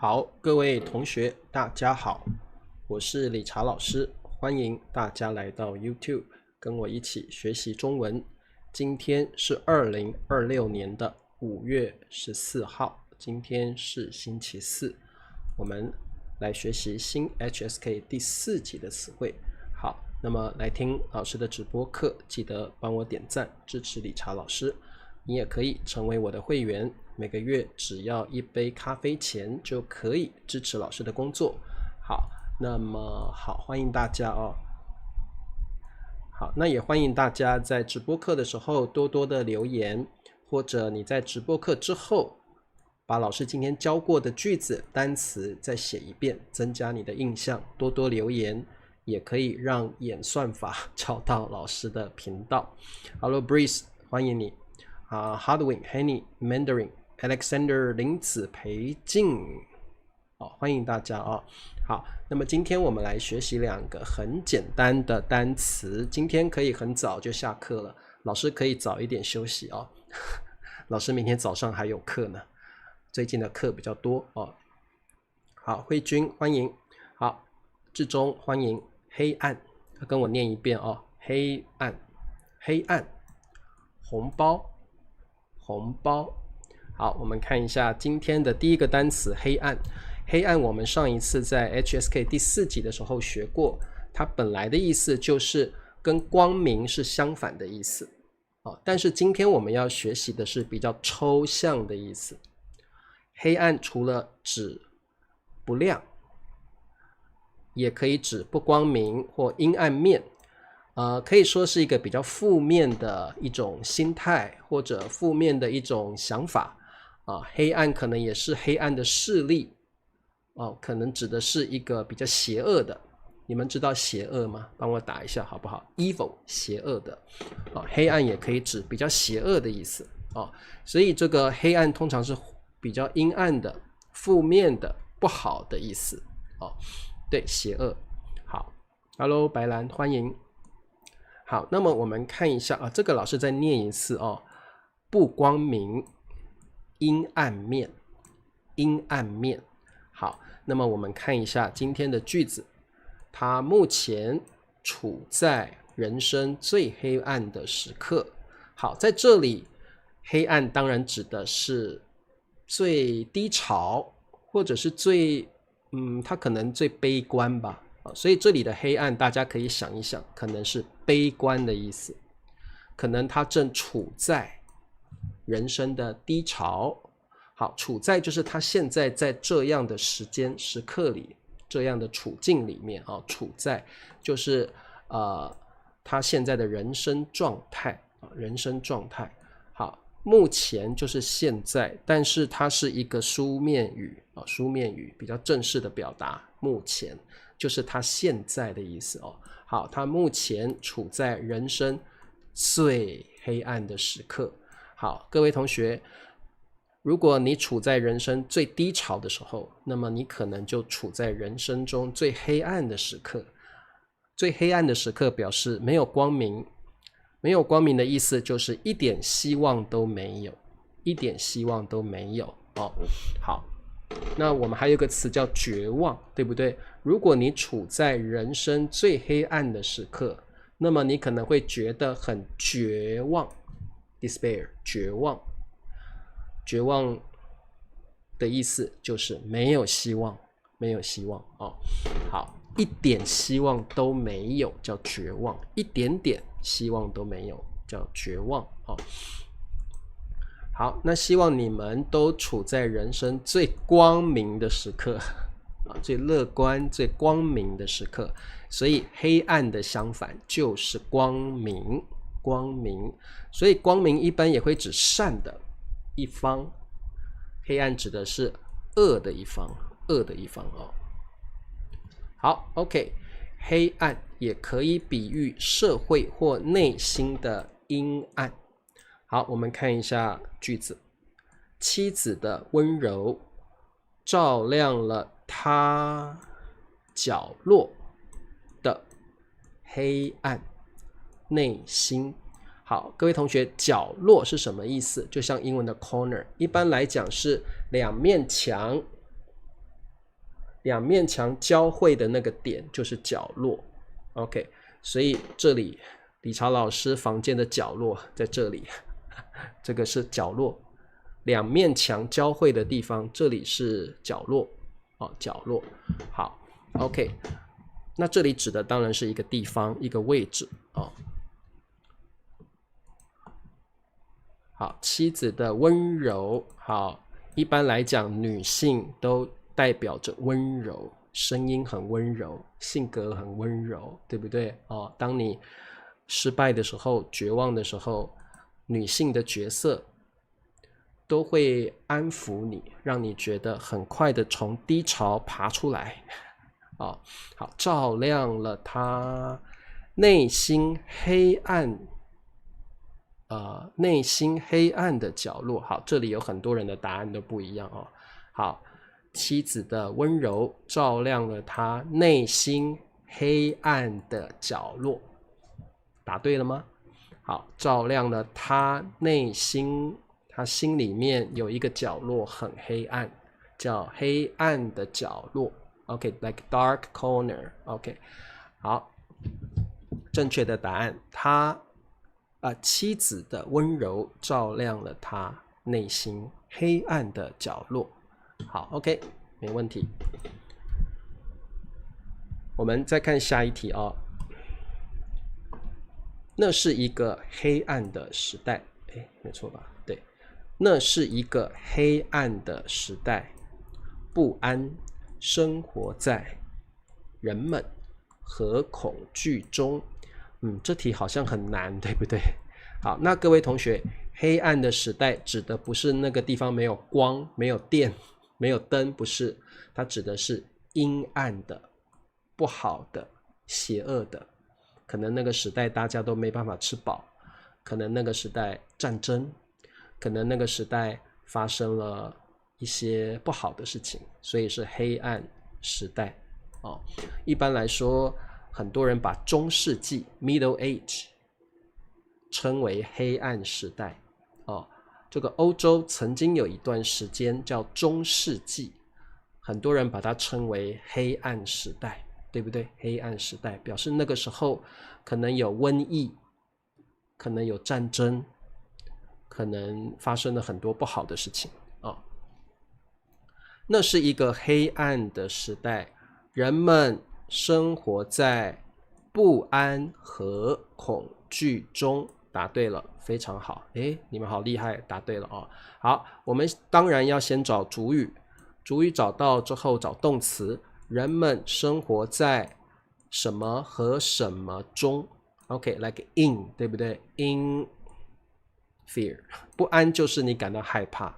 好，各位同學，大家好，我是理查老師，歡迎大家來到 YouTube 跟我一起學習中文。今天是2026年的5月14號，今天是星期四，我們來學習新 HSK 第4集的詞彙。好，那麼來聽老師的直播課，記得幫我點讚支持理查老師。你也可以成為我的會員，每個月只要1杯咖啡錢就可以支持老師的工作。好，那麼好，歡迎大家哦。好，那也歡迎大家在直播課的時候多多的留言，或者你在直播課之後把老師今天教過的句子、單詞再寫一遍，增加你的印象。多多留言也可以讓演算法找到老師的頻道。Hello Breeze， 歡迎你。Hardwin、Henny、Mandarin、Alexander、林子培靜，歡迎大家哦。好，那麼今天我們來學習2個很簡單的單詞。今天可以很早就下課了，老師可以早一點休息哦。老師明天早上還有課呢，最近的課比較多哦。好，慧君歡迎。好，志忠歡迎。黑暗，跟我念一遍哦。黑暗，黑暗。紅包。紅包。好，我們看一下今天的第一個單詞黑暗。黑暗我們上一次在 HSK 第4集的時候學過，它本來的意思就是跟光明是相反的意思。但是今天我們要學習的是比較抽象的意思。黑暗除了指不亮，也可以指不光明或陰暗面。可以說是一個比較負面的一種心態，或者負面的一種想法。黑暗可能也是黑暗的勢力，可能指的是一個比較邪惡的。你們知道邪惡嗎？幫我打一下好不好？ Evil， 邪惡的。黑暗也可以指比較邪惡的意思。所以這個黑暗通常是比較陰暗的、負面的、不好的意思。對，邪惡。好 ，Hello 白蘭，歡迎。好，那麼我們看一下這個老師再念一次哦。不光明，陰暗面，陰暗面。好，那麼我們看一下今天的句子。他目前處在人生最黑暗的時刻。好，在這裡，黑暗當然指的是最低潮，或者是最，他可能最悲觀吧。所以這裡的黑暗大家可以想一想，可能是悲觀的意思，可能他正處在人生的低潮。好，處在就是他現在在這樣的時刻裡，這樣的處境裡面。處在就是他現在的人生狀態，人生狀態。好，目前就是現在，但是它是一個書面語，書面語比較正式的表達，目前就是他現在的意思哦。好，他目前處在人生最黑暗的時刻。好，各位同學，如果你處在人生最低潮的時候，那麼你可能就處在人生中最黑暗的時刻。最黑暗的時刻表示沒有光明，沒有光明的意思就是一點希望都沒有，一點希望都沒有哦。好。那我們還有一個詞叫絕望，對不對？如果你處在人生最黑暗的時刻，那麼你可能會覺得很絕望 ，despair， 絕望。絕望的意思就是沒有希望，沒有希望哦。好，一點希望都沒有叫絕望，一點點希望都沒有叫絕望哦。好，那希望你們都處在人生最光明的时刻，最樂觀、最光明的时刻。所以黑暗的相反就是光明，光明。所以光明一般也會指善的一方，黑暗指的是惡的一方，惡的一方哦。好 ，OK， 黑暗也可以比喻社會或內心的陰暗。好，我們看一下句子。妻子的溫柔照亮了他角落的黑暗內心。好，各位同學，角落是什麼意思？就像英文的 corner， 一般來講是兩面牆兩面牆交匯的那個點就是角落。OK， 所以這裡理查老師房間的角落在這裡，這個是角落。兩面牆交匯的地方，這裡是角落。角落。好 ，OK， 那這裡指的當然是一個地方，一個位置。好，妻子的溫柔。好，一般來講，女性都代表着溫柔，聲音很溫柔，性格很溫柔，對不對？當你失敗的時候，絕望的時候，女性的角色都會安撫你，讓你覺得很快的從低潮爬出來。好，照亮了他內心黑暗。內心黑暗的角落。好，這裡有很多人的答案都不一樣哦。好，妻子的溫柔照亮了他內心黑暗的角落。答對了嗎？好，照亮了他內心，他心裡面有一個角落很黑暗，叫黑暗的角落。OK，like dark corner。OK， 好，正確的答案，妻子的溫柔照亮了他內心黑暗的角落。好 ，OK， 沒問題。我們再看下一題哦。那是一個黑暗的時代，沒錯吧？對，那是一個黑暗的時代，不安生活在人們和恐懼中。這題好像很難，對不對？好，那各位同學，黑暗的時代指的不是那個地方沒有光、沒有電、沒有燈，不是，它指的是陰暗的、不好的、邪惡的。可能那個時代大家都沒辦法吃飽，可能那個時代戰爭，可能那個時代發生了一些不好的事情，所以是黑暗時代。一般來說，很多人把中世紀 Middle Age 稱為黑暗時代。這個歐洲曾經有一段時間叫中世紀，很多人把它稱為黑暗時代，對不對？黑暗時代表示那個時候可能有瘟疫，可能有戰爭，可能發生了很多不好的事情。那是一個黑暗的時代，人們生活在不安和恐懼中。答對了，非常好。你們好厲害，答對了哦。好，我們當然要先找主語，主語找到之後找動詞。人們生活在什麼和什麼中 ？OK，like in， 對不对 ？In fear， 不安就是你感到害怕，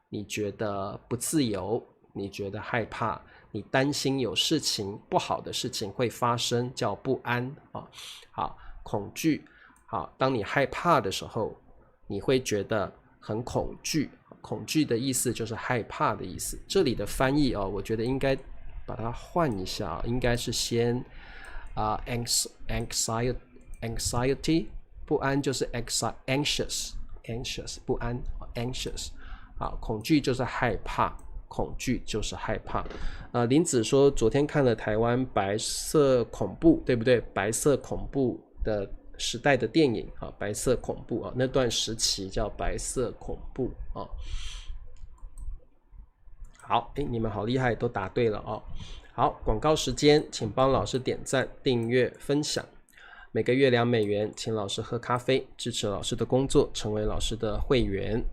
你覺得不自由，你覺得害怕。你擔心有事情不好的事情會發生，叫不安。好，恐懼。好，當你害怕的時候，你會覺得很恐懼。恐懼的意思就是害怕的意思。這裡的翻譯我覺得應該把它換一下，應該是先anxiety， 不安就是 anxious 不安 anxious。好，恐懼就是害怕。恐懼就是害怕。林子說昨天看了台灣白色恐怖，對不对？白色恐怖的時代的電影，白色恐怖，那段時期叫白色恐怖。好，你們好厲害，都答對了哦。好，廣告時間，請幫老師點讚、訂閱、分享。每個月2美元，請老師喝咖啡，支持老師的工作，成為老師的會員。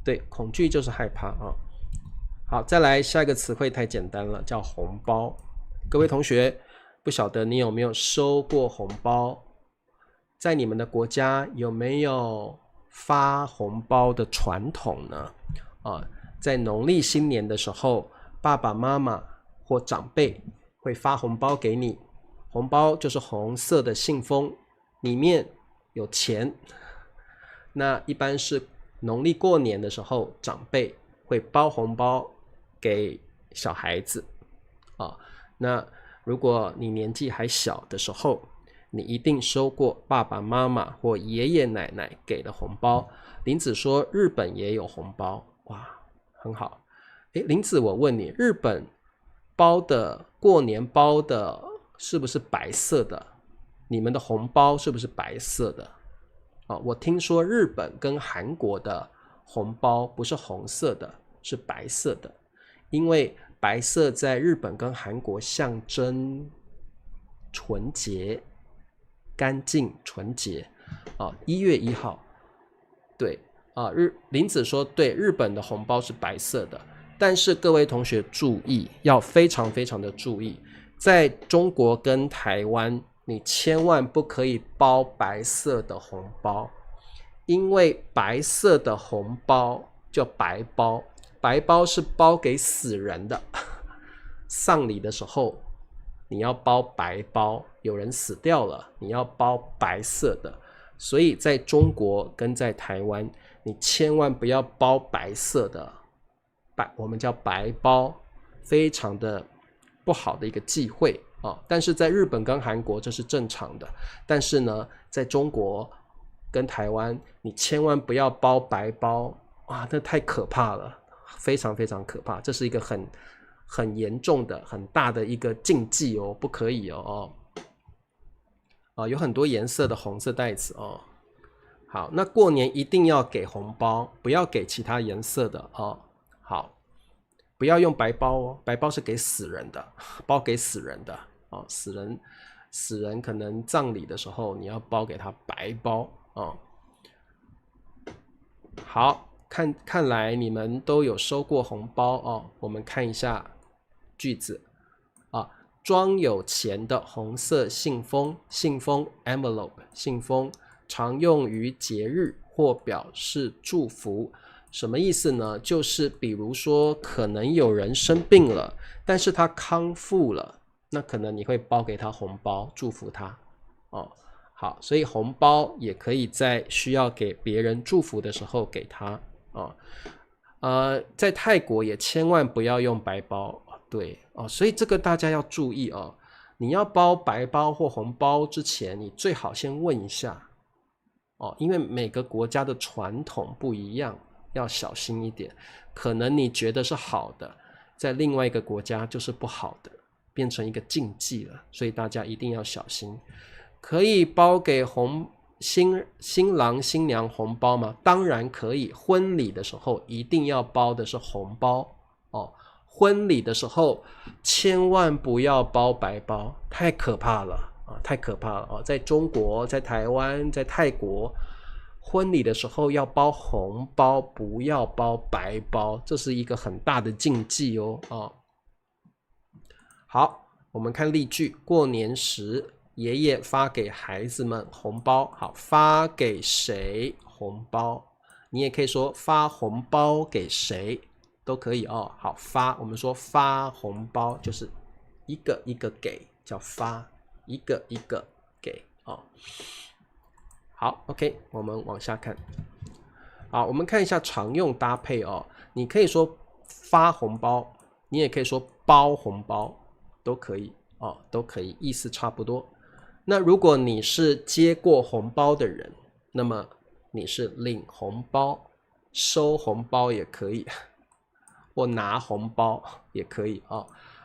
對，恐懼就是害怕啊。好，再來下一個詞彙太簡單了，叫紅包。各位同學，不曉得你有沒有收過紅包？在你們的國家有沒有發紅包的傳統呢？在農曆新年的時候，爸爸媽媽或長輩會發紅包給你。紅包就是紅色的信封，裡面有錢。那一般是農曆過年的時候，長輩會包紅包給小孩子。那如果你年紀還小的時候，你一定收過爸爸媽媽或爺爺奶奶給的紅包。林子說日本也有紅包，哇，很好。林子，我問你，日本包的過年包的是不是白色的？你們的紅包是不是白色的？我聽說日本跟韓國的紅包不是紅色的，是白色的，因為白色在日本跟韓國象徵純潔、乾淨、純潔。1月1號，對林子說對，日本的紅包是白色的，但是各位同學注意，要非常非常的注意，在中國跟台灣，你千萬不可以包白色的紅包，因為白色的紅包叫白包，白包是包給死人的。喪禮的時候，你要包白包，有人死掉了，你要包白色的。所以在中國跟在台灣，你千萬不要包白色的，我們叫白包，非常的不好的一个忌讳。但是在日本跟韓國這是正常的，但是呢，在中國跟台灣，你千萬不要包白包，這太可怕了，非常非常可怕，這是一個很嚴重的、很大的一個禁忌哦，不可以哦。有很多顏色的紅色袋子哦。好，那過年一定要給紅包，不要給其他顏色的哦。好，不要用白包哦，白包是給死人的，包給死人的。死人可能葬禮的時候，你要包給他白包。好，看來你們都有收過紅包哦。我們看一下句子裝有錢的紅色信封 envelope 信封常用於節日或表示祝福。什麼意思呢？就是比如說可能有人生病了，但是他康復了，那可能你會包給他紅包祝福他。好，所以紅包也可以在需要給別人祝福的時候給他。在泰國也千萬不要用白包。對所以這個大家要注意你要包白包或紅包之前，你最好先問一下因為每個國家的傳統不一樣，要小心一點。可能你覺得是好的，在另外一個國家就是不好的，變成一個禁忌了，所以大家一定要小心。可以包給新郎新娘紅包嗎？當然可以，婚禮的時候一定要包的是紅包婚禮的時候千萬不要包白包，太可怕了太可怕了在中國、在台灣、在泰國，婚禮的時候要包紅包，不要包白包，這是一個很大的禁忌好，我們看例句。過年時爺爺發給孩子們紅包。好，發給誰紅包？你也可以說發紅包給誰都可以好，發，我們說發紅包就是一個一個給，叫發，一個一個給好 OK， 我們往下看。好，我們看一下常用搭配你可以說發紅包，你也可以說包紅包，都可以都可以，意思差不多。那如果你是接過紅包的人，那麼你是領紅包，收紅包也可以，或拿紅包也可以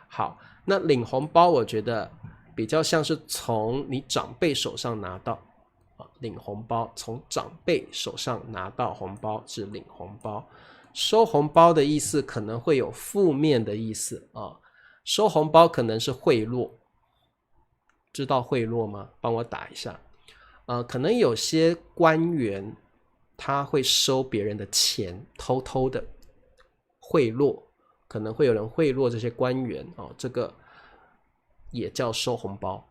好，那領紅包我覺得比較像是從你長輩手上拿到領紅包，從長輩手上拿到紅包是領紅包。收紅包的意思可能會有負面的意思收紅包可能是賄賂，知道賄賂嗎？幫我打一下。可能有些官員他會收別人的錢，偷偷的賄賂，可能會有人賄賂這些官員這個也叫收紅包。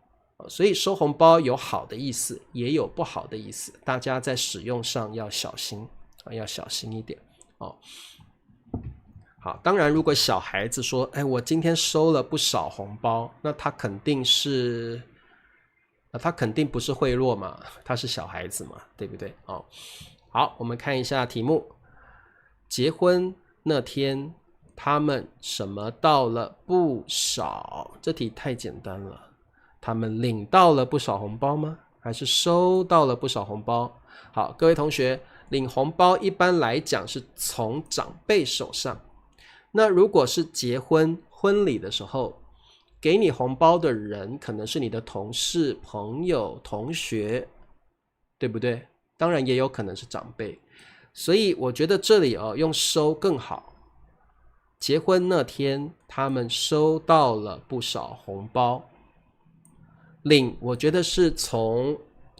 所以收紅包有好的意思，也有不好的意思，大家在使用上要小心要小心一點好，當然如果小孩子說我今天收了不少紅包，那他肯定不是賄賂嘛，他是小孩子嘛，對不对好，我們看一下題目。結婚那天他們什麼到了不少？這題太簡單了。他們領到了不少紅包嗎？還是收到了不少紅包？好，各位同學，領紅包一般來講是從長輩手上。那如果是結婚婚禮的時候，給你紅包的人可能是你的同事、朋友、同學，對不對？當然也有可能是長輩，所以我覺得這裡用收更好。結婚那天，他們收到了不少紅包。領，我覺得是從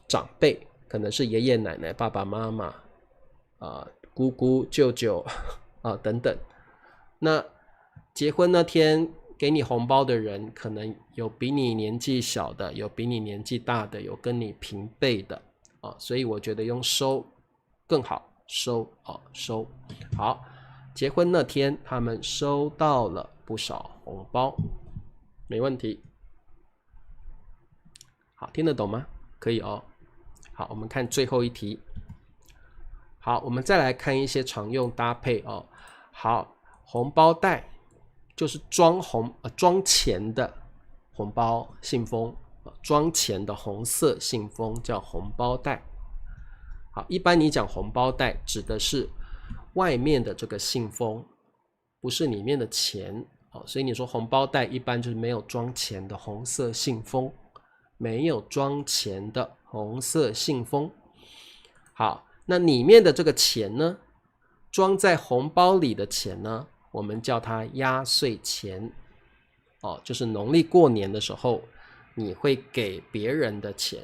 長輩，可能是爺爺奶奶、爸爸媽媽、姑姑、舅舅等等。那結婚那天給你紅包的人，可能有比你年紀小的，有比你年紀大的，有跟你平輩的。所以我覺得用收更好，收。好，結婚那天他們收到了不少紅包，沒問題。好，聽得懂嗎？可以哦。好，我們看最後一題。好，我們再來看一些常用搭配哦。好，紅包袋就是裝錢的紅包信封。裝錢的紅色信封叫紅包袋。好，一般你講紅包袋指的是外面的這個信封，不是裡面的錢。所以你說紅包袋一般就是沒有裝錢的紅色信封，沒有裝錢的紅色信封。好，那裡面的這個錢呢，裝在紅包裡的錢呢，我們叫它壓歲錢。就是農曆過年的時候你會給別人的錢，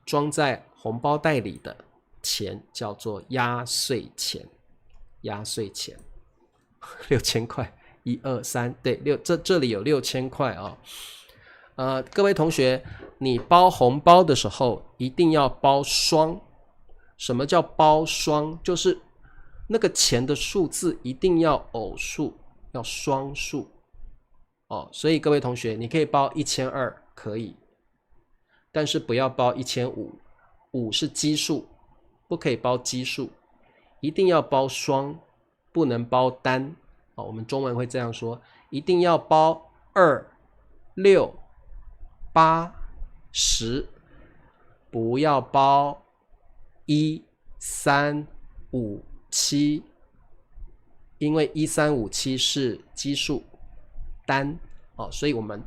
裝在紅包袋裡的錢叫做壓歲錢。壓歲錢6000塊，1、2、3，對，這裡有6000塊啊。各位同學，你包紅包的時候一定要包雙。什麼叫包雙？就是那個錢的數字一定要偶數，要雙數。所以各位同學，你可以包1200。可以，但是不要包1500，5是奇數，不可以包奇數，一定要包雙，不能包單。我們中文會這樣說，一定要包2、6、8、10，不要包1、3、5、7，因為1、3、5、7是奇數單。所以我們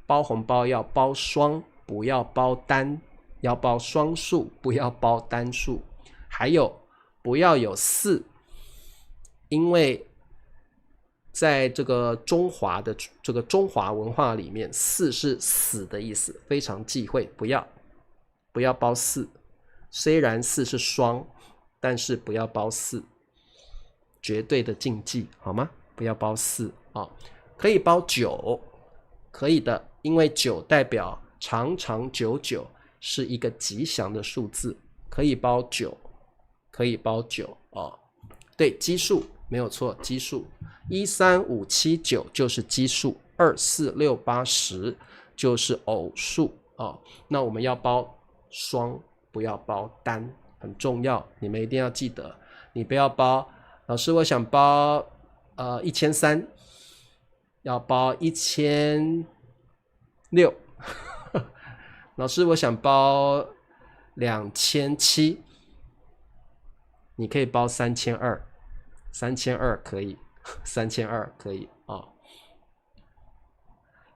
包紅包要包雙，不要包單，要包雙數，不要包單數。還有不要有4，因為在這個中華的這個中華文化裡面，4是死的意思，非常忌諱，不要包4。雖然4是雙，但是不要包4，絕對的禁忌，好嗎？不要包4。可以包9，可以的，因為9代表長長久久，是一個吉祥的數字，可以包9，可以包9。對，奇數沒有錯，奇數1、3、5、7、9就是奇數，2、4、6、8、10就是偶數。那我們要包雙，不要包單，很重要，你們一定要記得。你不要包，老師我想包1300，要包1600。老師我想包2700，你可以包3200可以，3200可以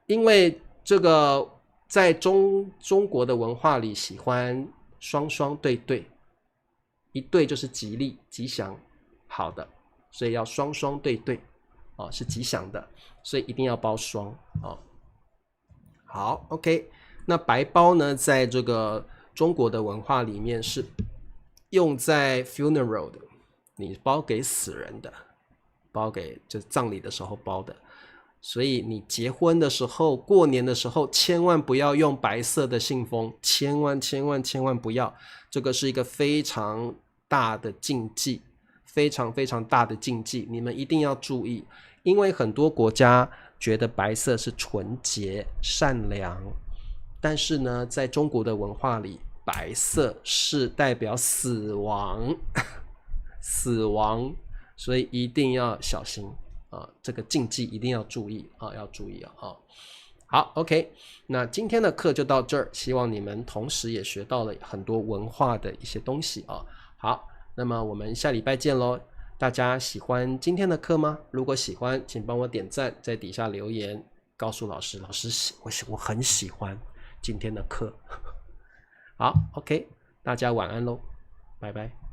因為這個在中國的文化裡喜歡雙雙對對，一對就是吉利吉祥好的，所以要雙双对对是吉祥的，所以一定要包双好 OK。 那白包呢，在這個中國的文化裡面是用在 funeral 的，你包給死人的，包給就是葬禮的時候包的。所以你結婚的時候、過年的時候，千萬不要用白色的信封，千萬不要，這個是一個非常大的禁忌，非常大的禁忌，你們一定要注意。因為很多國家覺得白色是純潔、善良，但是呢，在中國的文化裡，白色是代表死亡，所以一定要小心這個禁忌一定要注意要注意好 OK， 那今天的課就到這兒，希望你們同時也學到了很多文化的一些東西好，那麼我們下禮拜見咯，大家喜歡今天的課嗎？如果喜歡，請幫我點讚，在底下留言告訴老師，我很喜歡今天的課。好，OK，大家晚安嘍，拜拜。